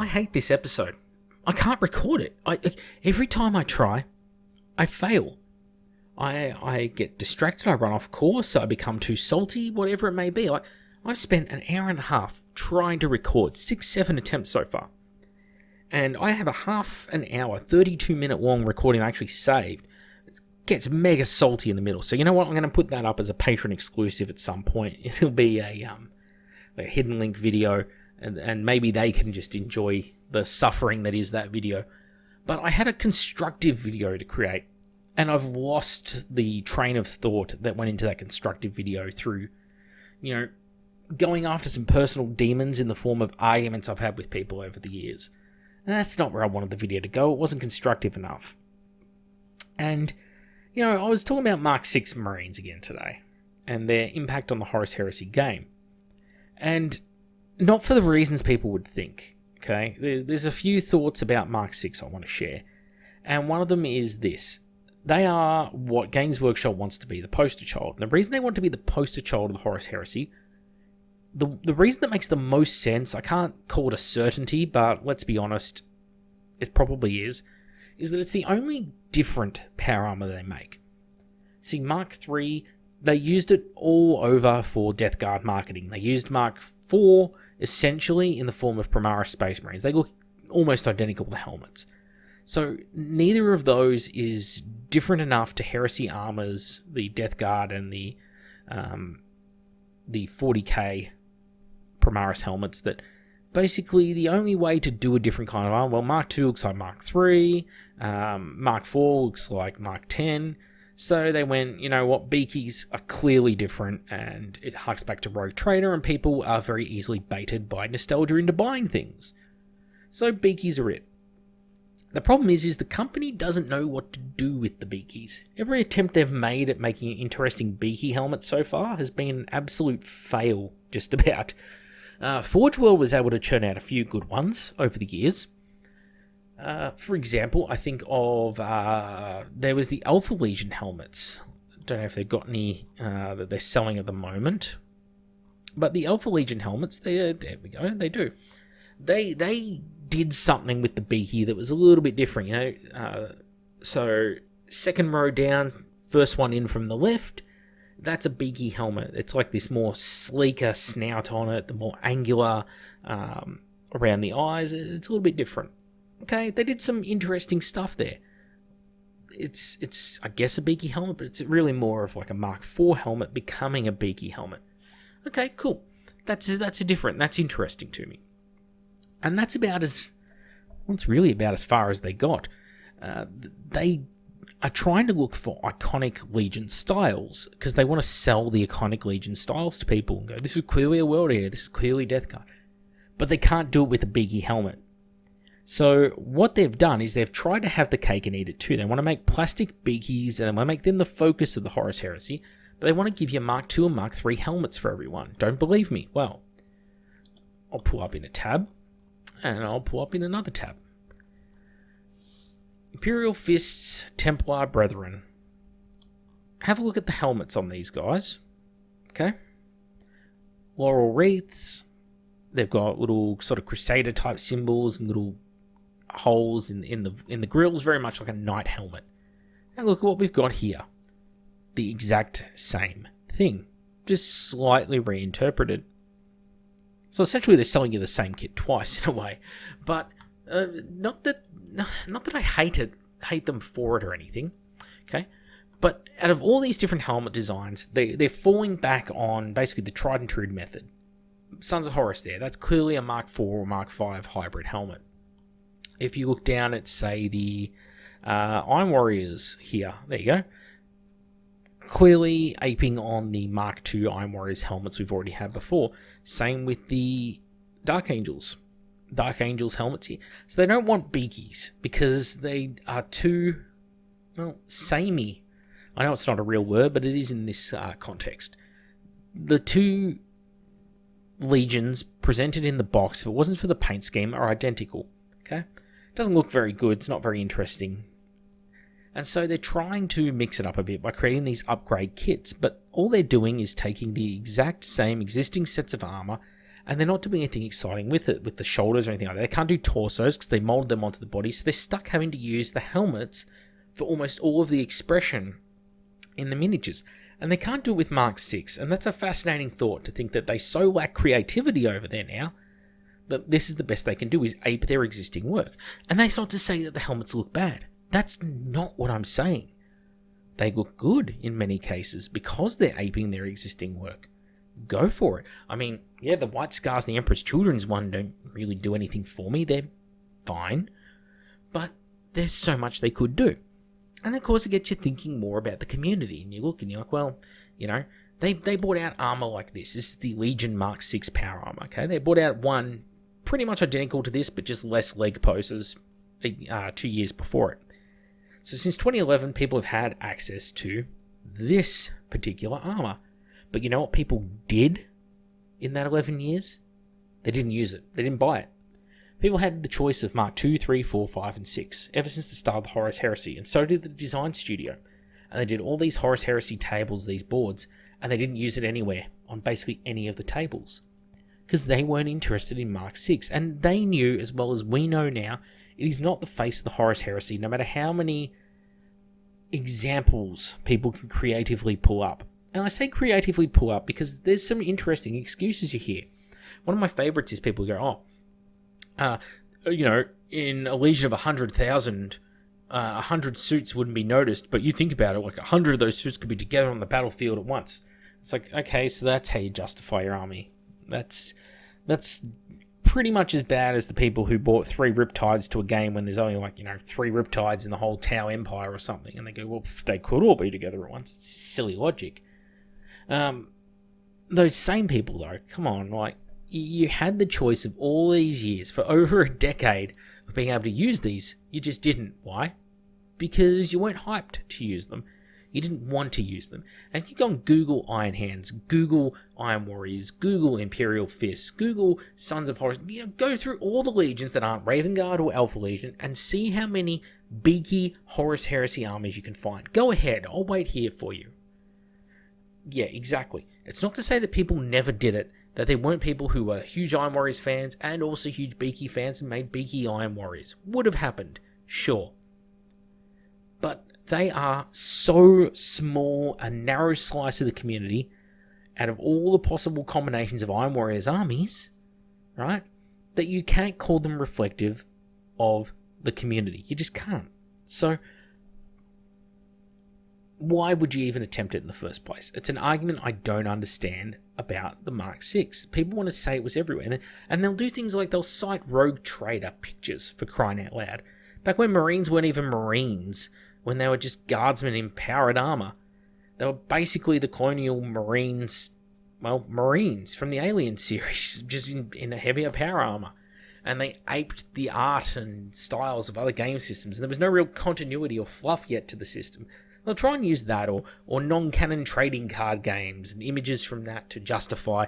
hate this episode. I can't record it. Every time I try, I fail. I get distracted, I run off course, I become too salty, whatever it may be. I've spent an hour and a half trying to record, 6-7 attempts so far. And I have a half an hour, 32-minute long recording I actually saved. It gets mega salty in the middle. So you know what? I'm going to put that up as a Patreon exclusive at some point. It'll be a hidden link video, and maybe they can just enjoy the suffering that is that video. But I had a constructive video to create, and I've lost the train of thought that went into that constructive video through, going after some personal demons in the form of arguments I've had with people over the years. And that's not where I wanted the video to go. It wasn't constructive enough. And, I was talking about Mark 6 Marines again today, and their impact on the Horus Heresy game. And not for the reasons people would think, okay? There's a few thoughts about Mark 6 I want to share. And one of them is this. They are what Games Workshop wants to be, the poster child. And the reason they want to be the poster child of the Horus Heresy, the reason that makes the most sense, I can't call it a certainty, but let's be honest, it probably is that it's the only different power armor they make. See, Mark III, they used it all over for Death Guard marketing. They used Mark IV essentially in the form of Primaris Space Marines. They look almost identical to the helmets. So neither of those is different enough to Heresy armors, the Death Guard and the 40k Primaris helmets, that basically the only way to do a different kind of armor, well, Mark II looks like Mark III, Mark IV looks like Mark X, so they went, you know what, Beakies are clearly different, and it harks back to Rogue Trader, and people are very easily baited by nostalgia into buying things. So Beakies are it. The problem is the company doesn't know what to do with the Beakies. Every attempt they've made at making an interesting Beaky helmet so far has been an absolute fail, just about. Forge World was able to churn out a few good ones over the years. For example, I think of, there was the Alpha Legion helmets. Don't know if they've got any that they're selling at the moment. But the Alpha Legion helmets, there we go, they do. They did something with the Beaky that was a little bit different, So, second row down, first one in from the left, that's a Beaky helmet. It's like this more sleeker snout on it, the more angular around the eyes. It's a little bit different. Okay, they did some interesting stuff there. It's I guess a Beaky helmet, but it's really more of like a Mark IV helmet becoming a Beaky helmet. Okay, cool. That's interesting to me. And that's really about as far as they got. They are trying to look for iconic Legion styles because they want to sell the iconic Legion styles to people and go, this is clearly a World Eater, this is clearly Death Guard. But they can't do it with a Beaky helmet. So what they've done is they've tried to have the cake and eat it too. They want to make plastic Beakies and they want to make them the focus of the Horus Heresy, but they want to give you Mark II and Mark III helmets for everyone. Don't believe me? Well, I'll pull up in a tab and I'll pull up in another tab. Imperial Fists, Templar Brethren. Have a look at the helmets on these guys. Okay. Laurel wreaths. They've got little sort of Crusader type symbols and little holes in the grills, very much like a knight helmet. And look at what we've got here. The exact same thing, just slightly reinterpreted. So essentially they're selling you the same kit twice in a way. But not that I hate them for it or anything, okay? But out of all these different helmet designs, they're falling back on basically the tried and true method. Sons of Horus there, that's clearly a Mark IV or Mark V hybrid helmet. If you look down at, say, the Iron Warriors here, there you go. Clearly aping on the Mark II Iron Warriors helmets we've already had before. Same with the Dark Angels. Dark Angels helmets here. So they don't want Beakies because they are too, samey. I know it's not a real word, but it is in this context. The two legions presented in the box, if it wasn't for the paint scheme, are identical. Okay? It doesn't look very good. It's not very interesting. And so they're trying to mix it up a bit by creating these upgrade kits, but all they're doing is taking the exact same existing sets of armor And they're not doing anything exciting with it, with the shoulders or anything like that. They can't do torsos because they molded them onto the body, so they're stuck having to use the helmets for almost all of the expression in the miniatures. And they can't do it with Mark 6, and that's a fascinating thought, to think that they so lack creativity over there now that this is the best they can do, is ape their existing work. And that's not to say that the helmets look bad. That's not what I'm saying. They look good in many cases because they're aping their existing work. Go for it. I mean, yeah, the White Scars and the Emperor's Children's one don't really do anything for me. They're fine. But there's so much they could do. And of course, it gets you thinking more about the community. And you look and you're like, well, you know, they brought out armor like this. This is the Legion Mark 6 power armor, okay? They brought out one pretty much identical to this, but just less leg poses 2 years before it. So since 2011, people have had access to this particular armor. But you know what people did in that 11 years? They didn't use it. They didn't buy it. People had the choice of Mark 2, 3, 4, 5, and 6 ever since the start of the Horus Heresy, and so did the design studio. And they did all these Horus Heresy tables, these boards, and they didn't use it anywhere on basically any of the tables. Because they weren't interested in Mark 6. And they knew, as well as we know now, it is not the face of the Horus Heresy, no matter how many examples people can creatively pull up. And I say creatively pull up because there's some interesting excuses you hear. One of my favorites is people who go, you know, in a legion of 100,000, 100 suits wouldn't be noticed, but you think about it, like 100 of those suits could be together on the battlefield at once. It's like, okay, so that's how you justify your army. That's pretty much as bad as the people who bought 3 Riptides to a game when there's only, like, you know, 3 Riptides in the whole Tau Empire or something, and they go, well, they could all be together at once. It's silly logic. Those same people, though, come on, like, you had the choice of all these years, for over a decade, of being able to use these. You just didn't. Why? Because you weren't hyped to use them. You didn't want to use them. And if you go on Google Iron Hands, Google Iron Warriors, Google Imperial Fists, Google Sons of Horus, you know, go through all the legions that aren't Raven Guard or Alpha Legion and see how many beaky Horus Heresy armies you can find. Go ahead, I'll wait here for you. Yeah, exactly. It's not to say that people never did it, that there weren't people who were huge Iron Warriors fans and also huge Beaky fans and made Beaky Iron Warriors. Would have happened, sure. But they are so small, a narrow slice of the community, out of all the possible combinations of Iron Warriors armies, right, that you can't call them reflective of the community. You just can't. So why would you even attempt it in the first place? It's an argument I don't understand about the Mark 6. People want to say it was everywhere. And they'll do things like they'll cite Rogue Trader pictures, for crying out loud. Back when Marines weren't even Marines, when they were just guardsmen in powered armor. They were basically the colonial Marines, well, Marines from the Alien series, just in a heavier power armor. And they aped the art and styles of other game systems. And there was no real continuity or fluff yet to the system. They'll try and use that, or non-canon trading card games and images from that to justify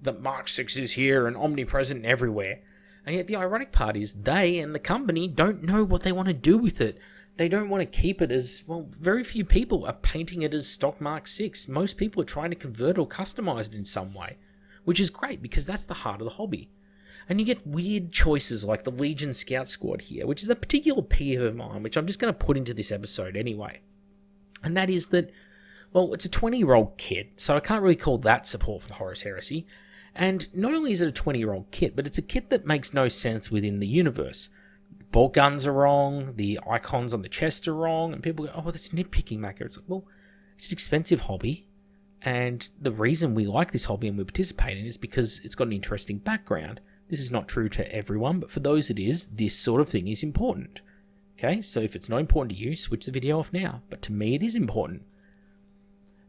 that Mark 6 is here and omnipresent everywhere. And yet the ironic part is they and the company don't know what they want to do with it. They don't want to keep it as, well, very few people are painting it as stock Mark 6. Most people are trying to convert or customize it in some way, which is great because that's the heart of the hobby. And you get weird choices like the Legion Scout Squad here, which is a particular peeve of mine, which I'm just going to put into this episode anyway. And that is that, well, it's a 20-year-old kit, so I can't really call that support for the Horus Heresy. And not only is it a 20-year-old kit, but it's a kit that makes no sense within the universe. The bolt guns are wrong, the icons on the chest are wrong, and people go, oh, that's nitpicking, Macca. It's like, well, it's an expensive hobby, and the reason we like this hobby and we participate in it is because it's got an interesting background. This is not true to everyone, but for those it is, this sort of thing is important. Okay, so if it's not important to you, switch the video off now. But to me, it is important.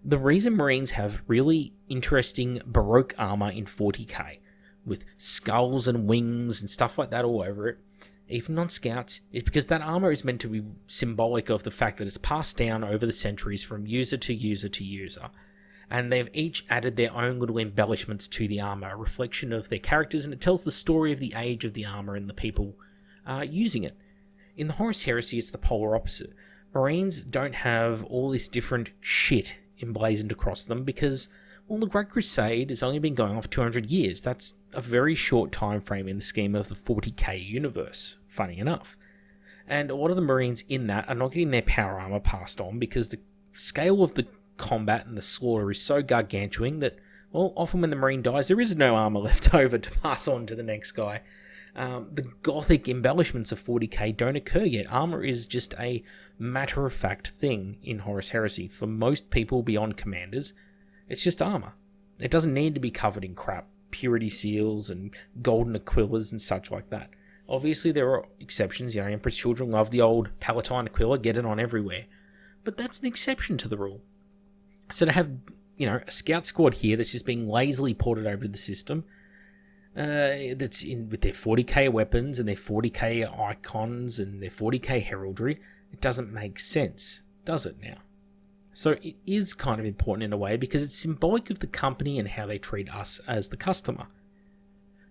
The reason Marines have really interesting Baroque armor in 40k, with skulls and wings and stuff like that all over it, even on Scouts, is because that armor is meant to be symbolic of the fact that it's passed down over the centuries from user to user to user. And they've each added their own little embellishments to the armor, a reflection of their characters, and it tells the story of the age of the armor and the people using it. In the Horus Heresy, it's the polar opposite. Marines don't have all this different shit emblazoned across them because, Well, the Great Crusade has only been going on for 200 years. That's a very short time frame in the scheme of the 40k universe, funny enough. And a lot of the Marines in that are not getting their power armor passed on because the scale of the combat and the slaughter is so gargantuan that, well, often when the Marine dies, there is no armor left over to pass on to the next guy. The gothic embellishments of 40k don't occur yet. Armor is just a matter-of-fact thing in Horus Heresy. For most people beyond commanders, it's just armor. It doesn't need to be covered in crap, purity seals and golden aquillas and such like that. Obviously, there are exceptions. Emperor's children love the old Palatine Aquila, get it on everywhere. But that's an exception to the rule. So to have, a scout squad here that's just being lazily ported over to the system, that's in with their 40k weapons and their 40k icons and their 40k heraldry, it doesn't make sense, does it now? So it is kind of important in a way because it's symbolic of the company and how they treat us as the customer.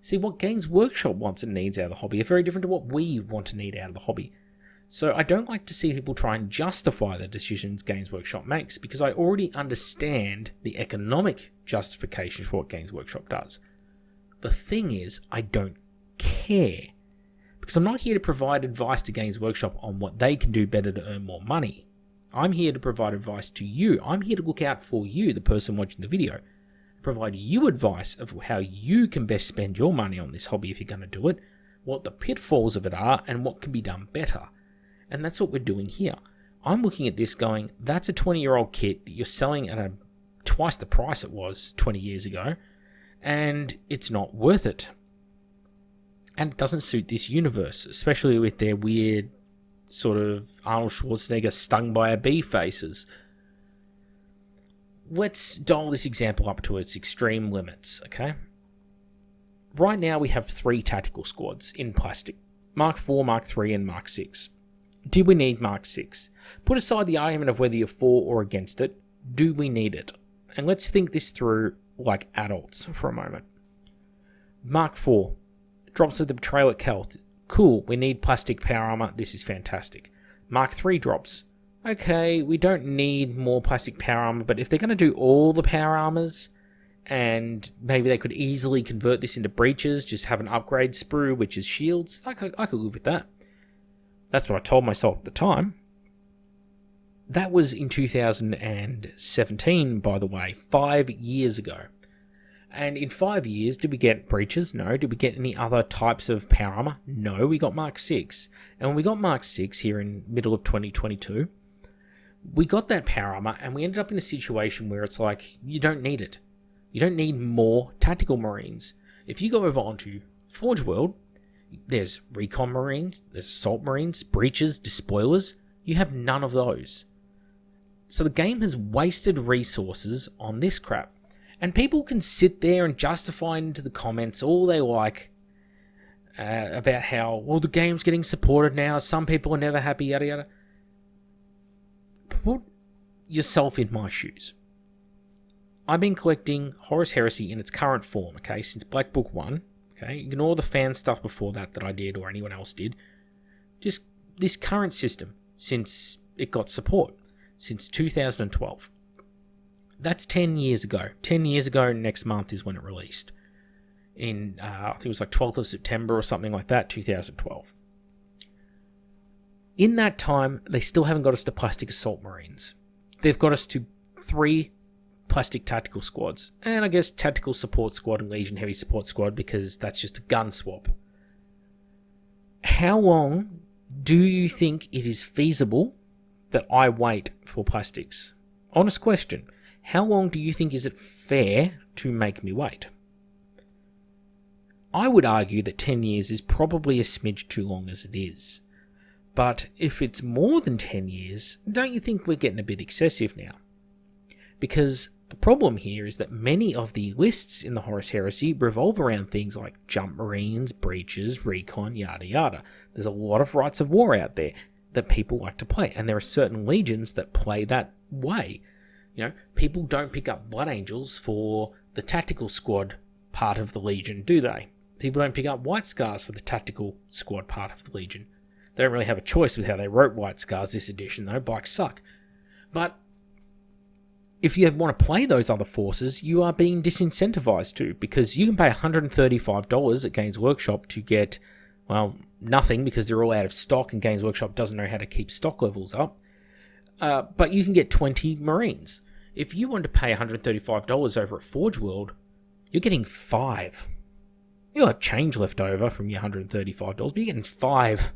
See, what Games Workshop wants and needs out of the hobby are very different to what we want and need out of the hobby. So I don't like to see people try and justify the decisions Games Workshop makes because I already understand the economic justification for what Games Workshop does. The thing is, I don't care. Because I'm not here to provide advice to Games Workshop on what they can do better to earn more money. I'm here to provide advice to you. I'm here to look out for you, the person watching the video. Provide you advice of how you can best spend your money on this hobby if you're going to do it, what the pitfalls of it are, and what can be done better. And that's what we're doing here. I'm looking at this going, that's a 20-year-old kit that you're selling at twice the price it was 20 years ago, and it's not worth it. And it doesn't suit this universe, especially with their weird sort of Arnold Schwarzenegger stung by a bee faces. Let's dial this example up to its extreme limits, okay? Right now we have 3 tactical squads in plastic. Mark IV, Mark III, and Mark VI. Do we need Mark VI? Put aside the argument of whether you're for or against it, do we need it? And let's think this through like adults for a moment. Mark IV. Drops of the Betrayal at Kelt. Cool, we need plastic power armor, this is fantastic. Mark III drops. Okay, we don't need more plastic power armor, but if they're going to do all the power armors, and maybe they could easily convert this into breaches, just have an upgrade sprue, which is shields, I could live with that. That's what I told myself at the time. That was in 2017, by the way, 5 years ago. And in 5 years, did we get breaches? No. Did we get any other types of power armor? No, we got Mark VI. And when we got Mark VI here in middle of 2022, we got that power armor and we ended up in a situation where it's like, you don't need it. You don't need more tactical marines. If you go over onto Forge World, there's recon marines, there's assault marines, breaches, despoilers. You have none of those. So the game has wasted resources on this crap. And people can sit there and justify into the comments all they like about how, well, the game's getting supported now, some people are never happy, yada yada. Put yourself in my shoes. I've been collecting Horus Heresy in its current form, okay, since Black Book 1. Okay, ignore the fan stuff before that I did or anyone else did. Just this current system, since it got support, since 2012. That's 10 years ago. 10 years ago next month is when it released. In, I think it was like 12th of September or something like that, 2012. In that time, they still haven't got us to plastic assault marines. They've got us to 3 plastic tactical squads. And I guess tactical support squad and Legion heavy support squad because that's just a gun swap. How long do you think it is feasible that I wait for plastics? Honest question. How long do you think is it fair to make me wait? I would argue that 10 years is probably a smidge too long as it is. But if it's more than 10 years, don't you think we're getting a bit excessive now? Because the problem here is that many of the lists in the Horus Heresy revolve around things like jump marines, breaches, recon, yada yada. There's a lot of rights of war out there that people like to play, and there are certain legions that play that way. People don't pick up Blood Angels for the tactical squad part of the Legion, do they? People don't pick up White Scars for the tactical squad part of the Legion. They don't really have a choice with how they wrote White Scars this edition, though. Bikes suck. But if you want to play those other forces, you are being disincentivized to, because you can pay $135 at Games Workshop to get, well, nothing, because they're all out of stock and Games Workshop doesn't know how to keep stock levels up. But you can get 20 Marines. If you want to pay $135 over at Forge World, you're getting 5. You'll have change left over from your $135, but you're getting 5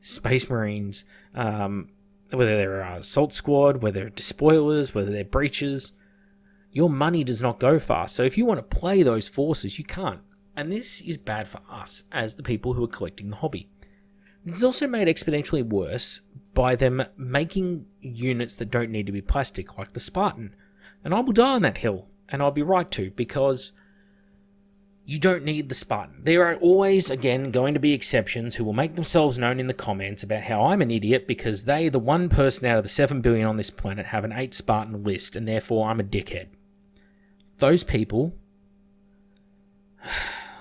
Space Marines, whether they're Assault Squad, whether they're Despoilers, whether they're Breaches. Your money does not go far. So if you want to play those forces, you can't. And this is bad for us as the people who are collecting the hobby. It's also made exponentially worse by them making units that don't need to be plastic, like the Spartan. And I will die on that hill, and I'll be right to, because you don't need the Spartan. There are always, again, going to be exceptions who will make themselves known in the comments about how I'm an idiot because they, the one person out of the 7 billion on this planet, have an 8 Spartan list, and therefore I'm a dickhead. Those people,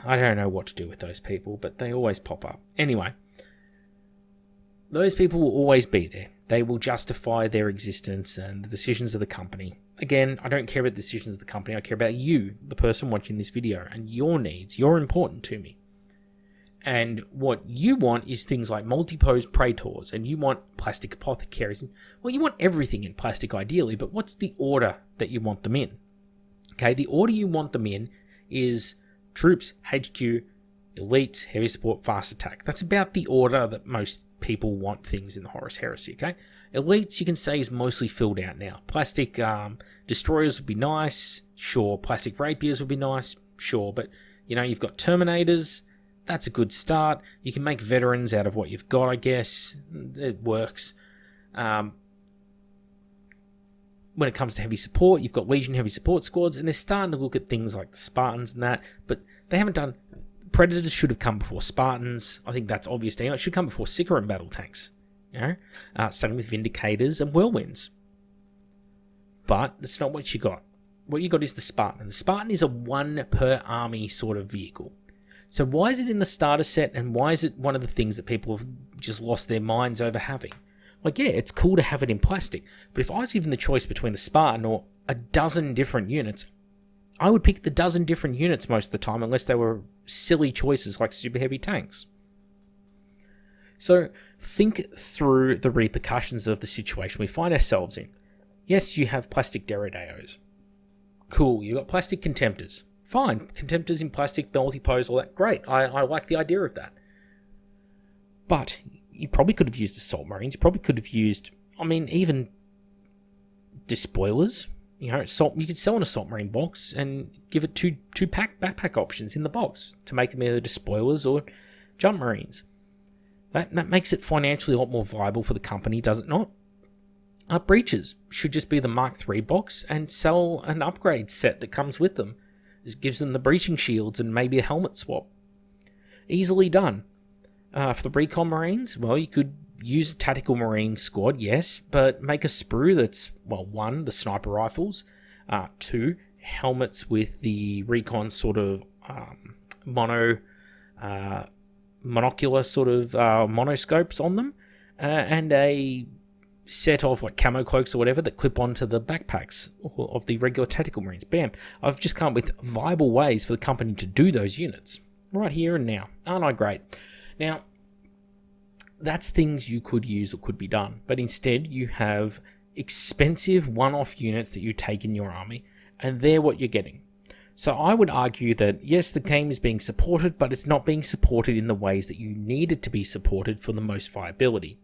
I don't know what to do with those people, but they always pop up. Anyway, those people will always be there. They will justify their existence and the decisions of the company. Again, I don't care about the decisions of the company. I care about you, the person watching this video, and your needs. You're important to me. And what you want is things like multi-pose Praetors, and you want plastic apothecaries. Well, you want everything in plastic ideally, but what's the order that you want them in? Okay, the order you want them in is troops, HQ, elites, heavy support, fast attack. That's about the order that most people want things in the Horus Heresy, okay? Elites, you can say, is mostly filled out now. Plastic destroyers would be nice, sure. Plastic rapiers would be nice, sure. But, you know, you've got Terminators, that's a good start. You can make veterans out of what you've got, I guess. It works. When it comes to heavy support, you've got Legion heavy support squads, and they're starting to look at things like the Spartans and that, but they haven't done... Predators should have come before Spartans. I think that's obvious now. It should come before Sicaran battle tanks. You know, starting with Vindicators and Whirlwinds. But that's not what you got. What you got is the Spartan. And the Spartan is a 1 per army sort of vehicle. So why is it in the starter set, and why is it one of the things that people have just lost their minds over having? Like, yeah, it's cool to have it in plastic, but if I was given the choice between the Spartan or a dozen different units, I would pick the dozen different units most of the time, unless they were silly choices like super heavy tanks. So think through the repercussions of the situation we find ourselves in. Yes, you have plastic Derrideos. Cool, you got plastic Contemptors. Fine, Contemptors in plastic, multi-pose, all that. Great, I like the idea of that. But you probably could have used Assault Marines. You probably could have used, even Despoilers. You know, you could sell an Assault Marine box and give it two backpack options in the box to make them either Despoilers or Jump Marines. That makes it financially a lot more viable for the company, does it not? Breaches should just be the Mark III box and sell an upgrade set that comes with them. It gives them the breaching shields and maybe a helmet swap. Easily done. For the Recon Marines, well, you could use a Tactical Marine squad, yes, but make a sprue that's, 1, the sniper rifles, 2, helmets with the Recon sort of monocular sort of monoscopes on them, and a set of like camo cloaks or whatever that clip onto the backpacks of the regular Tactical Marines. Bam. I've just come up with viable ways for the company to do those units right here and now. Aren't I great? Now, that's things you could use or could be done, but instead you have expensive one-off units that you take in your army, and they're what you're getting. So I would argue that yes, the game is being supported, but it's not being supported in the ways that you need it to be supported for the most viability.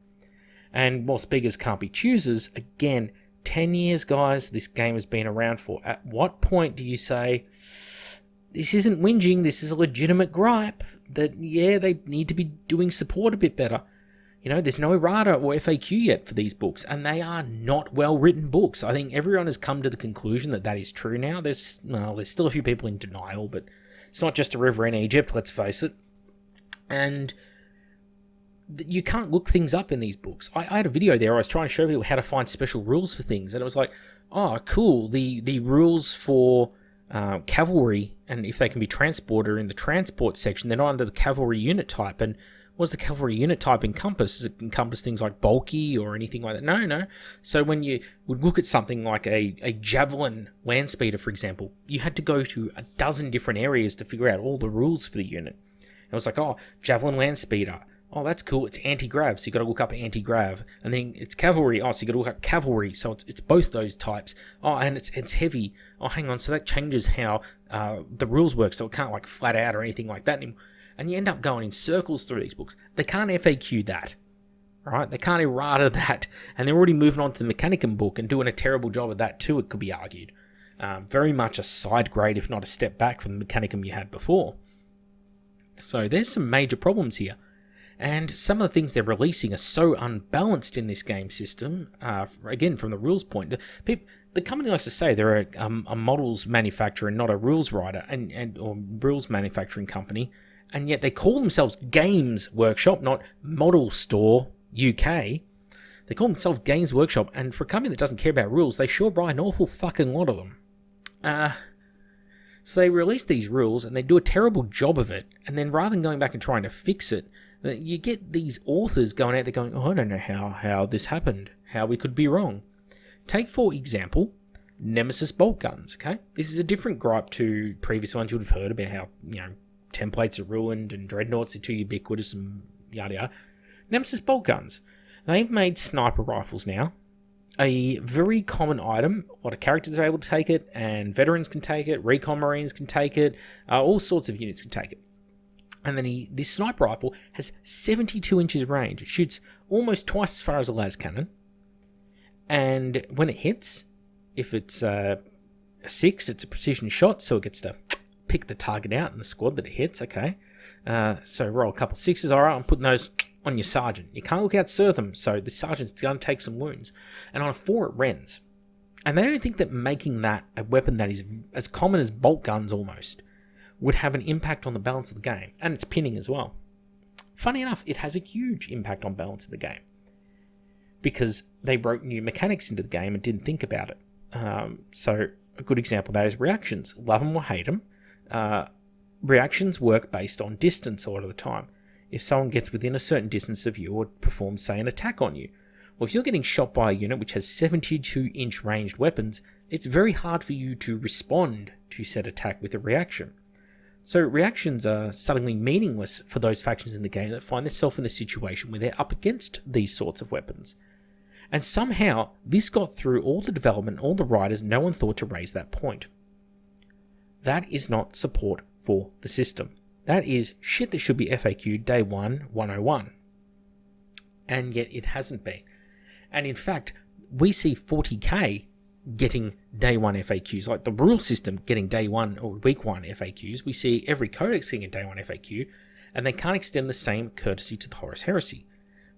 And whilst beggars can't be choosers, again, 10 years, guys, this game has been around for. At what point do you say, this isn't whinging, this is a legitimate gripe, that, yeah, they need to be doing support a bit better. You know, there's no errata or FAQ yet for these books, and they are not well-written books. I think everyone has come to the conclusion that that is true now. There's still a few people in denial, but it's not just a river in Egypt, let's face it. And you can't look things up in these books. I had a video there, I was trying to show people how to find special rules for things, and it was like, oh, cool, the rules for cavalry, and if they can be transported in the transport section, they're not under the cavalry unit type, and What does the cavalry unit type encompass? Does it encompass things like bulky or anything like that? No. So when you would look at something like a javelin land speeder, for example, you had to go to a dozen different areas to figure out all the rules for the unit. It was like, oh, javelin land speeder. Oh, that's cool. It's anti-grav, so you got to look up anti-grav. And then it's cavalry. Oh, so you got to look up cavalry. So it's both those types. Oh, and it's heavy. Oh, hang on. So that changes how the rules work. So it can't like flat out or anything like that anymore. And you end up going in circles through these books. They can't FAQ that, right? They can't errata that. And they're already moving on to the Mechanicum book and doing a terrible job of that too, it could be argued. Very much a side grade, if not a step back from the Mechanicum you had before. So there's some major problems here. And some of the things they're releasing are so unbalanced in this game system. Again, from the rules point, the company likes to say they're a models manufacturer and not a rules writer or rules manufacturing company, and yet they call themselves Games Workshop, not Model Store UK. They call themselves Games Workshop, and for a company that doesn't care about rules, they sure buy an awful fucking lot of them. So they release these rules and they do a terrible job of it, and then rather than going back and trying to fix it, you get these authors going out there going, oh, I don't know how this happened, how we could be wrong. Take, for example, Nemesis bolt guns, okay? This is a different gripe to previous ones you would have heard about how, templates are ruined and dreadnoughts are too ubiquitous and yada yada. Nemesis bolt guns. They've made sniper rifles now a very common item. A lot of characters are able to take it, and veterans can take it, recon marines can take it, all sorts of units can take it. And then this sniper rifle has 72 inches range. It shoots almost twice as far as a las cannon. And when it hits, if it's a 6, it's a precision shot, so it gets to pick the target out in the squad that it hits, okay? So roll a couple 6s, alright, I'm putting those on your sergeant. You can't look outside them, so the sergeant's going to take some wounds. And on a 4, it rends. And they don't think that making that a weapon that is as common as bolt guns almost would have an impact on the balance of the game, and its pinning as well. Funny enough, it has a huge impact on balance of the game, because they wrote new mechanics into the game and didn't think about it. So a good example of that is reactions. Love them or hate them, reactions work based on distance a lot of the time. If someone gets within a certain distance of you or performs, say, an attack on you, well, if you're getting shot by a unit which has 72-inch ranged weapons, it's very hard for you to respond to said attack with a reaction. So reactions are suddenly meaningless for those factions in the game that find themselves in a situation where they're up against these sorts of weapons. And somehow, this got through all the development, all the writers, no one thought to raise that point. That is not support for the system. That is shit that should be FAQ Day 1, 101. And yet it hasn't been. And in fact, we see 40k getting Day 1 FAQs, like the rule system getting Day 1 or Week 1 FAQs. We see every codex getting a Day 1 FAQ, and they can't extend the same courtesy to the Horus Heresy,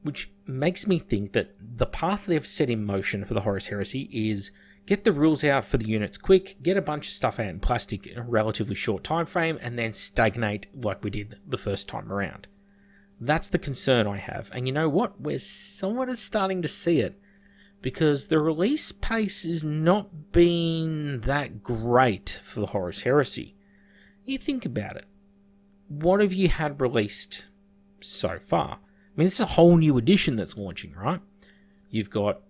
which makes me think that the path they've set in motion for the Horus Heresy is get the rules out for the units quick, get a bunch of stuff out in plastic in a relatively short time frame, and then stagnate like we did the first time around. That's the concern I have. And you know what? We're somewhat starting to see it, because the release pace is not being that great for the Horus Heresy. You think about it. What have you had released so far? I mean, this is a whole new edition that's launching, right? You've got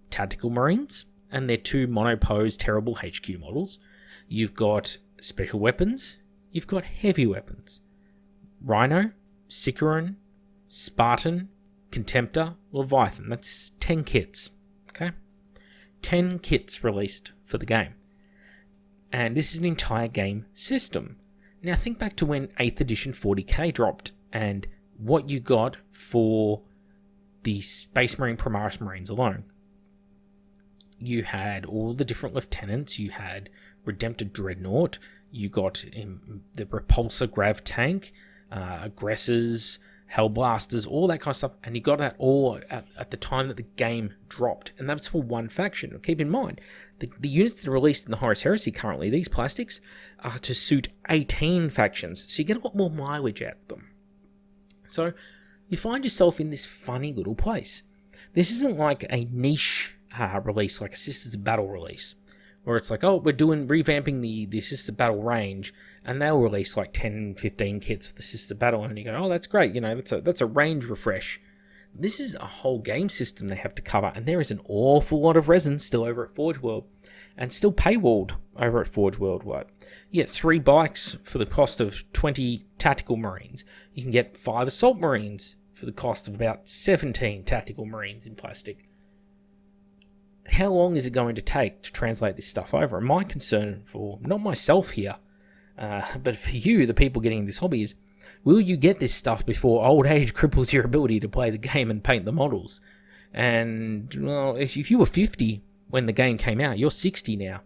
Tactical Marines, and they're 2 monopose terrible HQ models. You've got special weapons. You've got heavy weapons. Rhino, Sicaran, Spartan, Contemptor, Leviathan. That's 10 kits. Okay? 10 kits released for the game. And this is an entire game system. Now think back to when 8th edition 40k dropped, and what you got for the Space Marine Primaris Marines alone. You had all the different lieutenants, you had Redemptor Dreadnought, you got the Repulsor Grav Tank, Aggressors, Hellblasters, all that kind of stuff, and you got that all at the time that the game dropped, and that's for one faction. Keep in mind, the units that are released in the Horus Heresy currently, these plastics, are to suit 18 factions, so you get a lot more mileage out of them. So you find yourself in this funny little place. This isn't like a niche release, like a Sisters of Battle release, Or it's like, oh, we're revamping the Sister Battle range, and they'll release like 10, 15 kits for the Sister Battle, and you go, oh, that's great, that's a range refresh. This is a whole game system they have to cover, and there is an awful lot of resin still over at Forge World, and still paywalled over at Forge World. You get 3 bikes for the cost of 20 Tactical Marines. You can get 5 Assault Marines for the cost of about 17 Tactical Marines in plastic. How long is it going to take to translate this stuff over? And my concern for, not myself here, but for you, the people getting this hobby, is will you get this stuff before old age cripples your ability to play the game and paint the models? And, well, if you were 50 when the game came out, you're 60 now.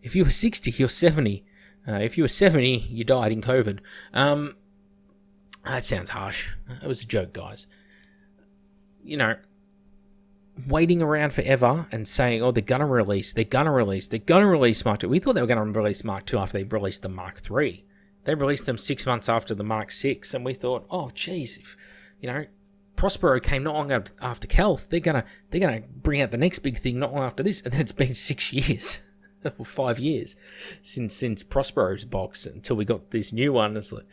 If you were 60, you're 70. If you were 70, you died in COVID. That sounds harsh. It was a joke, guys. Waiting around forever and saying, oh, they're going to release Mark II. We thought they were going to release Mark II after they released the Mark III. They released them 6 months after the Mark VI, and we thought, oh, geez, Prospero came not long after Kelth. They're gonna bring out the next big thing not long after this, and then it's been 6 years or 5 years since Prospero's box until we got this new one. It's like,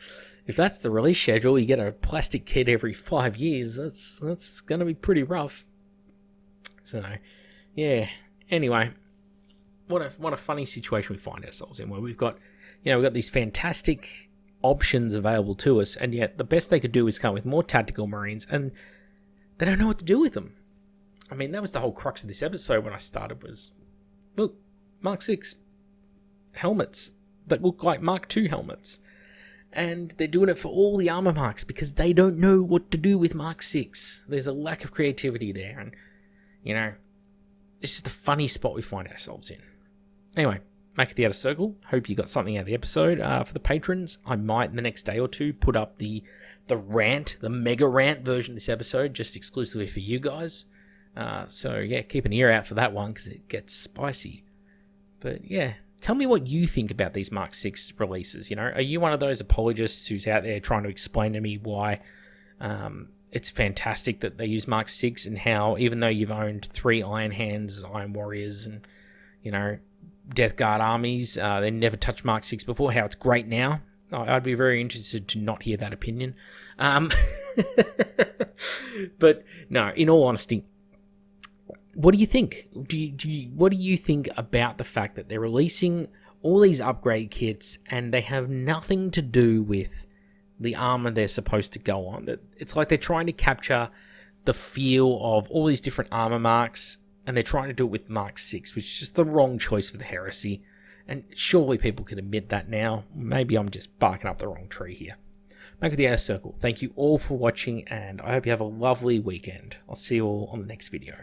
if that's the release schedule, you get a plastic kit every 5 years. That's gonna be pretty rough. So, yeah. Anyway, what a funny situation we find ourselves in, where we've got these fantastic options available to us, and yet the best they could do is come with more Tactical Marines, and they don't know what to do with them. I mean, that was the whole crux of this episode when I started, was, look, Mark VI helmets that look like Mark II helmets. And they're doing it for all the armor marks because they don't know what to do with Mark VI. There's a lack of creativity there, and it's just a funny spot we find ourselves in. Anyway, make it the outer circle. Hope you got something out of the episode. For the patrons, I might in the next day or two put up the mega rant version of this episode just exclusively for you guys. So yeah, keep an ear out for that one because it gets spicy. But yeah, tell me what you think about these Mark VI releases. Are you one of those apologists who's out there trying to explain to me why it's fantastic that they use Mark VI, and how even though you've owned 3 Iron Hands, Iron Warriors, and Death Guard armies, they never touched Mark VI before, how it's great now? I'd be very interested to not hear that opinion. But no, in all honesty, what do you think? What do you think about the fact that they're releasing all these upgrade kits and they have nothing to do with the armor they're supposed to go on? That it's like they're trying to capture the feel of all these different armor marks, and they're trying to do it with Mark VI, which is just the wrong choice for the heresy. And surely people can admit that now. Maybe I'm just barking up the wrong tree here. Make it the outer circle. Thank you all for watching, and I hope you have a lovely weekend. I'll see you all on the next video.